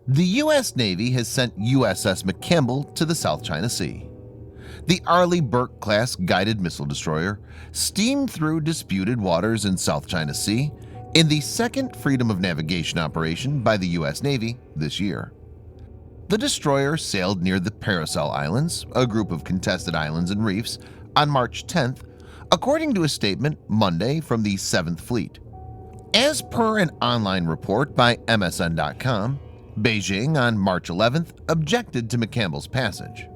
The U.S. Navy has sent USS McCampbell to the South China Sea. The Arleigh Burke class guided missile destroyer steamed through disputed waters in South China Sea in the second freedom of navigation operation by the U.S. Navy this year. The destroyer sailed near the Paracel Islands, a group of contested islands and reefs, on March 10th, according to a statement Monday from the 7th Fleet. As per an online report by MSN.com, Beijing on March 11th objected to McCampbell's passage.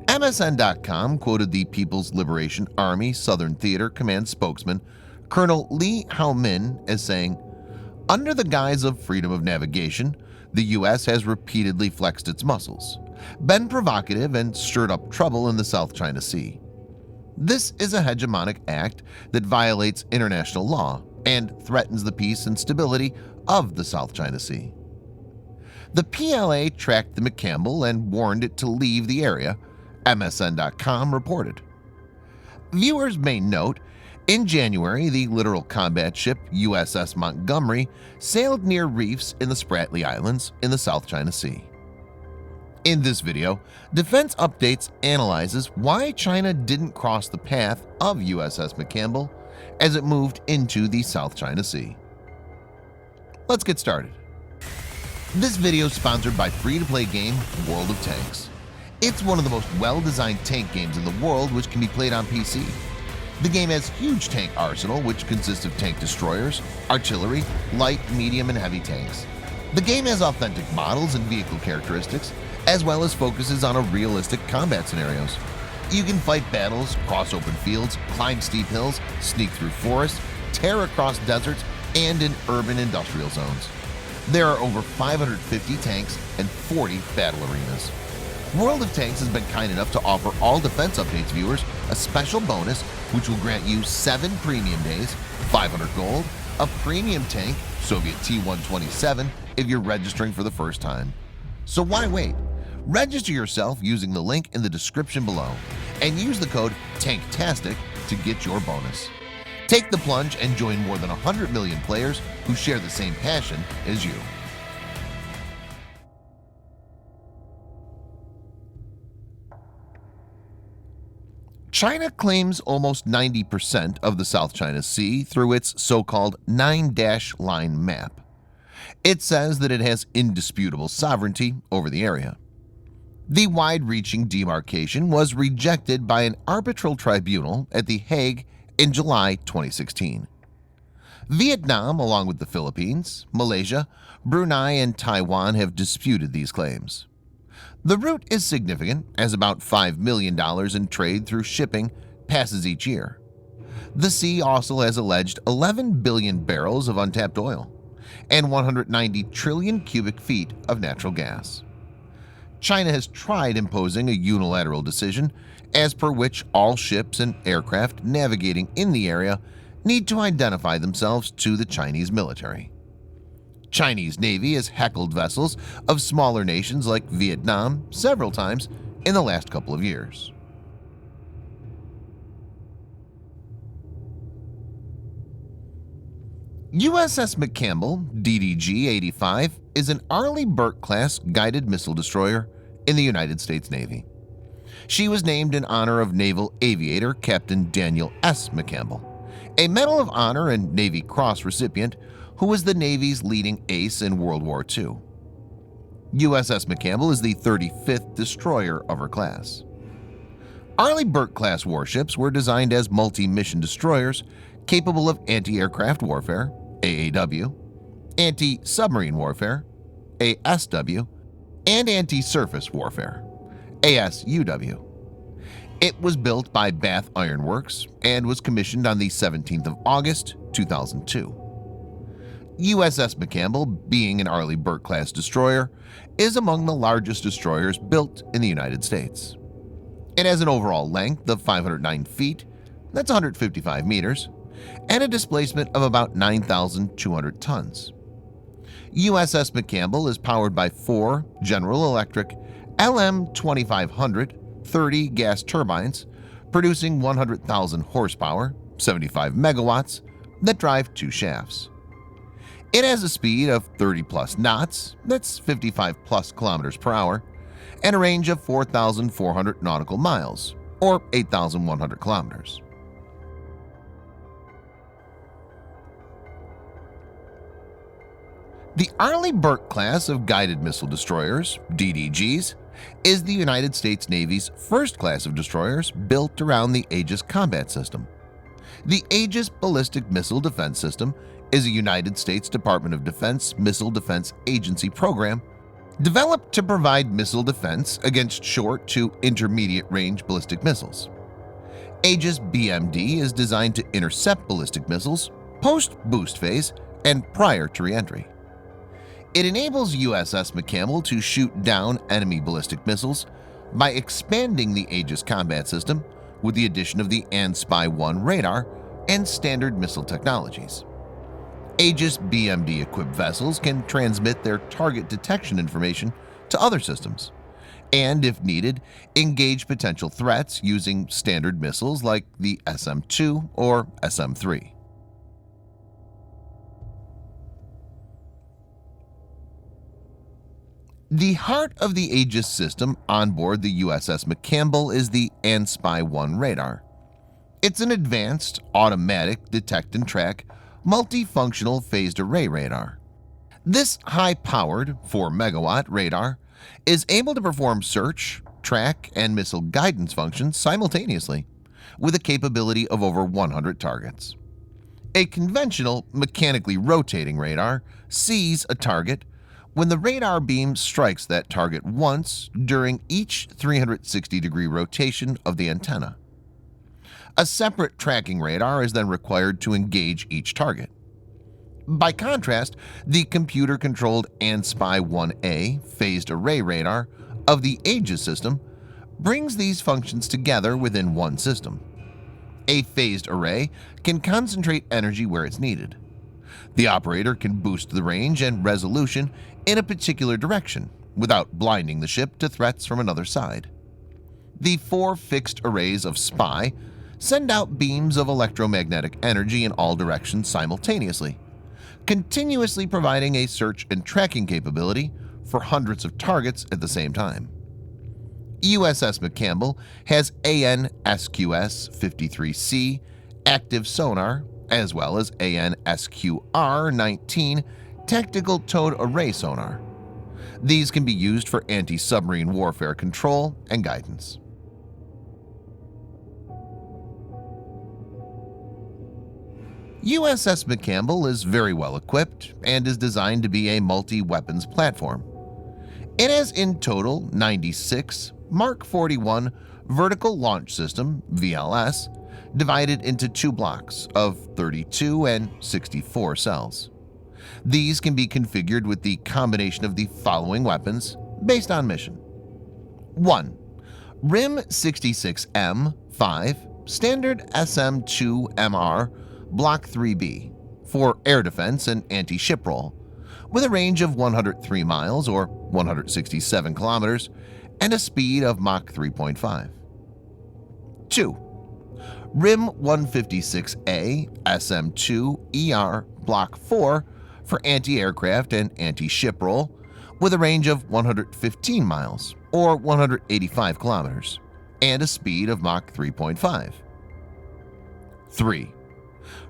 MSN.com quoted the People's Liberation Army Southern Theater Command spokesman Colonel Li Huamin as saying, "Under the guise of freedom of navigation, the U.S. has repeatedly flexed its muscles, been provocative, and stirred up trouble in the South China Sea. This is a hegemonic act that violates international law and threatens the peace and stability of the South China Sea." The PLA tracked the McCampbell and warned it to leave the area, MSN.com reported. Viewers may note, in January, the littoral combat ship USS Montgomery sailed near reefs in the Spratly Islands in the South China Sea. In this video, Defense Updates analyzes why China didn't cross the path of USS McCampbell as it moved into the South China Sea. Let's get started. This video is sponsored by free-to-play game World of Tanks. It's one of the most well-designed tank games in the world, which can be played on PC. The game has huge tank arsenal, which consists of tank destroyers, artillery, light, medium, and heavy tanks. The game has authentic models and vehicle characteristics, as well as focuses on a realistic combat scenarios. You can fight battles, cross open fields, climb steep hills, sneak through forests, tear across deserts, and in urban industrial zones. There are over 550 tanks and 40 battle arenas. World of Tanks has been kind enough to offer all Defense Updates viewers a special bonus which will grant you 7 premium days, 500 gold, a premium tank, Soviet T-127, if you're registering for the first time. So why wait? Register yourself using the link in the description below and use the code TANKTASTIC to get your bonus. Take the plunge and join more than 100 million players who share the same passion as you. China claims almost 90% of the South China Sea through its so-called 9-line map. It says that it has indisputable sovereignty over the area. The wide-reaching demarcation was rejected by an arbitral tribunal at The Hague in July 2016. Vietnam, along with the Philippines, Malaysia, Brunei, and Taiwan have disputed these claims. The route is significant, as about $5 million in trade through shipping passes each year. The sea also has alleged 11 billion barrels of untapped oil and 190 trillion cubic feet of natural gas. China has tried imposing a unilateral decision as per which all ships and aircraft navigating in the area need to identify themselves to the Chinese military. Chinese Navy has heckled vessels of smaller nations like Vietnam several times in the last couple of years. USS McCampbell DDG-85 is an Arleigh Burke class guided missile destroyer in the United States Navy. She was named in honor of naval aviator Captain Daniel S. McCampbell, a Medal of Honor and Navy Cross recipient who was the Navy's leading ace in World War II. USS McCampbell is the 35th destroyer of her class. Arleigh Burke-class warships were designed as multi-mission destroyers capable of anti-aircraft warfare, AAW, anti-submarine warfare, ASW, and anti-surface warfare, ASUW. It was built by Bath Iron Works and was commissioned on the 17th of August, 2002. USS McCampbell, being an Arleigh Burke-class destroyer, is among the largest destroyers built in the United States. It has an overall length of 509 feet, that's 155 meters, and a displacement of about 9,200 tons. USS McCampbell is powered by 4 General Electric LM2500 30 gas turbines, producing 100,000 horsepower, 75 megawatts, that drive 2 shafts. It has a speed of 30 plus knots, that's 55 plus kilometers per hour, and a range of 4,400 nautical miles, or 8,100 kilometers. The Arleigh Burke class of guided missile destroyers, DDGs, is the United States Navy's first class of destroyers built around the Aegis combat system. The Aegis Ballistic Missile Defense System is a United States Department of Defense Missile Defense Agency program developed to provide missile defense against short to intermediate range ballistic missiles. Aegis BMD is designed to intercept ballistic missiles post-boost phase and prior to re-entry. It enables USS McCampbell to shoot down enemy ballistic missiles by expanding the Aegis combat system with the addition of the AN/SPY-1 radar and standard missile technologies. Aegis BMD-equipped vessels can transmit their target detection information to other systems, and if needed, engage potential threats using standard missiles like the SM-2 or SM-3. The heart of the Aegis system on board the USS McCampbell is the AN/SPY-1 radar. It's an advanced, automatic, detect and track, multifunctional phased array radar. This high-powered 4 megawatt radar is able to perform search, track, and missile guidance functions simultaneously, with a capability of over 100 targets. A conventional, mechanically rotating radar sees a target when the radar beam strikes that target once during each 360-degree rotation of the antenna. A separate tracking radar is then required to engage each target. By contrast, the computer-controlled AN/SPY-1A phased array radar of the Aegis system brings these functions together within one system. A phased array can concentrate energy where it's needed. The operator can boost the range and resolution in a particular direction without blinding the ship to threats from another side. The 4 fixed arrays of SPY send out beams of electromagnetic energy in all directions simultaneously, continuously providing a search and tracking capability for hundreds of targets at the same time. USS McCampbell has AN/SQS-53C active sonar as well as AN/SQR-19 tactical towed array sonar. These can be used for anti-submarine warfare control and guidance. USS McCampbell is very well equipped and is designed to be a multi-weapons platform. It has in total 96 Mark 41 vertical launch system (VLS) divided into 2 blocks of 32 and 64 cells. These can be configured with the combination of the following weapons based on mission. 1. RIM-66M5 Standard SM-2MR Block 3B for air defense and anti-ship roll, with a range of 103 miles or 167 kilometers and a speed of Mach 3.5. 2. RIM-156A SM-2ER Block 4 for anti-aircraft and anti-ship roll, with a range of 115 miles or 185 kilometers and a speed of Mach 3.5. 3.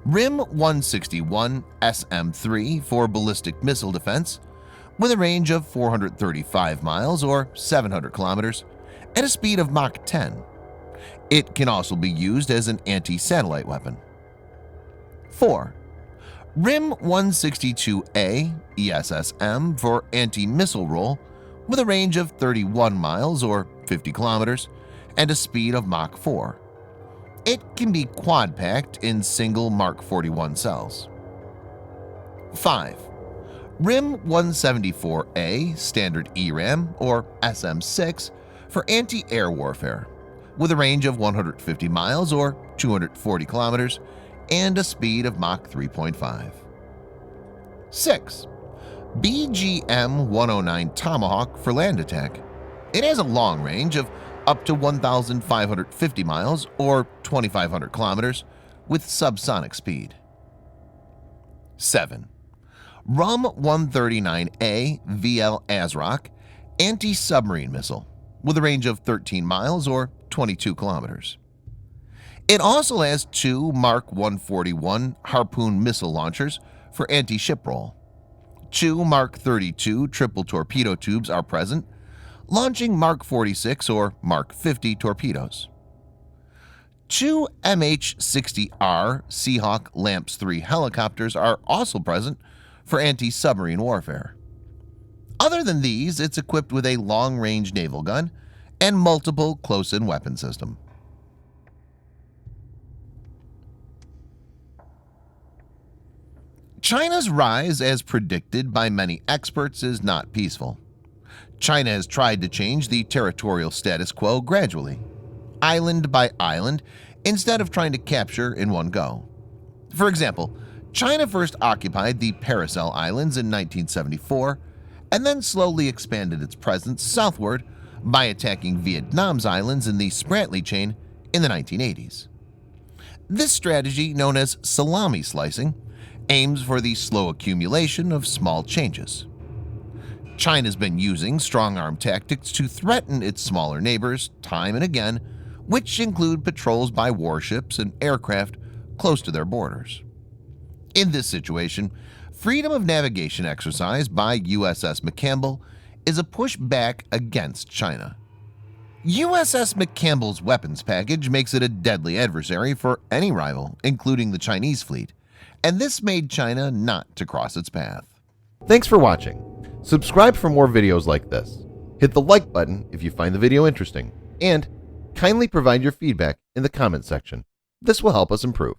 RIM-161 SM-3 for ballistic missile defense, with a range of 435 miles or 700 kilometers and a speed of Mach 10. It can also be used as an anti-satellite weapon. 4. RIM-162A ESSM for anti-missile roll, with a range of 31 miles or 50 kilometers and a speed of Mach 4. It can be quad-packed in single Mark 41 cells. 5. RIM-174A Standard ERAM or SM-6 for anti-air warfare, with a range of 150 miles or 240 kilometers and a speed of Mach 3.5. 6. BGM-109 Tomahawk for land attack. It has a long range of up to 1,550 miles or 2,500 kilometers with subsonic speed. 7. RUM-139A VL ASROC anti-submarine missile with a range of 13 miles or 22 kilometers. It also has 2 Mark 141 Harpoon missile launchers for anti-ship roll. 2 Mark 32 triple torpedo tubes are present, launching Mark 46 or Mark 50 torpedoes. 2 MH-60R Seahawk LAMPS 3 helicopters are also present for anti-submarine warfare. Other than these, it's equipped with a long-range naval gun and multiple close-in weapon system. China's rise, as predicted by many experts, is not peaceful. China has tried to change the territorial status quo gradually, island by island, instead of trying to capture in one go. For example, China first occupied the Paracel Islands in 1974 and then slowly expanded its presence southward by attacking Vietnam's islands in the Spratly chain in the 1980s. This strategy, known as salami slicing, aims for the slow accumulation of small changes. China's been using strong-arm tactics to threaten its smaller neighbors time and again, which include patrols by warships and aircraft close to their borders. In this situation, freedom of navigation exercise by USS McCampbell is a push back against China. USS McCampbell's weapons package makes it a deadly adversary for any rival, including the Chinese fleet, and this made China not to cross its path. Thanks for watching. Subscribe for more videos like this. Hit the like button if you find the video interesting, and kindly provide your feedback in the comment section. This will help us improve.